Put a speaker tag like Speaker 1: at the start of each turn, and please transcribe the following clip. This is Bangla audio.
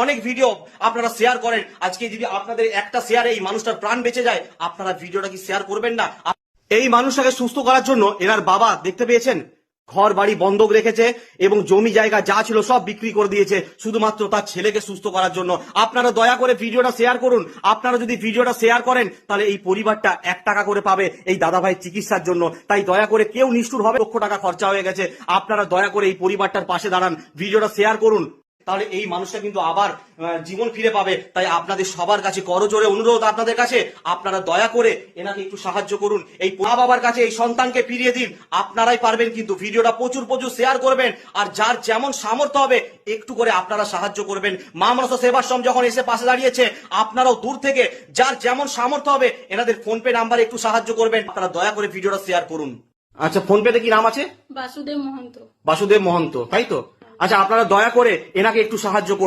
Speaker 1: অনেক ভিডিও আপনারা শেয়ার করেন। আজকে যদি আপনাদের একটা শেয়ারে এই মানুষটার প্রাণ বেঁচে যায়, আপনারা ভিডিওটা কি শেয়ার করবেন না? এই মানুষটাকে সুস্থ করার জন্য এনার বাবা দেখতে পেয়েছেন ঘর বাড়ি বন্ধক রেখেছে এবং জমি জায়গা যা ছিল সব বিক্রি করে দিয়েছে শুধুমাত্র তার ছেলেকে সুস্থ করার জন্য। আপনারা দয়া করে ভিডিওটা শেয়ার করুন। আপনারা যদি ভিডিওটা শেয়ার করেন তাহলে এই পরিবারটা 1 টাকা করে পাবে এই দাদা ভাই চিকিৎসার জন্য। তাই দয়া করে কেউ নিষ্ঠুর হবে, লক্ষ টাকা খরচা হয়ে গেছে, আপনারা দয়া করে এই পরিবারটার পাশে দাঁড়ান, ভিডিওটা শেয়ার করুন, তাহলে এই মানুষটা কিন্তু আবার জীবন ফিরে পাবে। তাই আপনাদের সবার কাছে করজোরে অনুরোধ আপনাদের কাছে, আপনারা দয়া করে এনাকে একটু সাহায্য করুন। এই মা বাবার কাছে এই সন্তানকে ফিরিয়ে দিন। আপনারাই পারবেন, কিন্তু ভিডিওটা প্রচুর প্রচুর শেয়ার করবেন। আর যার যেমন সামর্থ্য হবে একটু করে আপনারা সাহায্য করবেন। মা মনসা সেবাশ্রম যখন এসে পাশে দাঁড়িয়েছে, আপনারাও দূর থেকে যার যেমন সামর্থ্য হবে এনাদের ফোনপে নাম্বারে একটু সাহায্য করবেন। আপনারা দয়া করে ভিডিওটা শেয়ার করুন। আচ্ছা, ফোনপেতে কি নাম আছে?
Speaker 2: বাসুদেব মহন্ত।
Speaker 1: বাসুদেব মহন্ত, তাই তো? আচ্ছা, আপনারা দয়া করে এনাকে একটু সাহায্য করুন।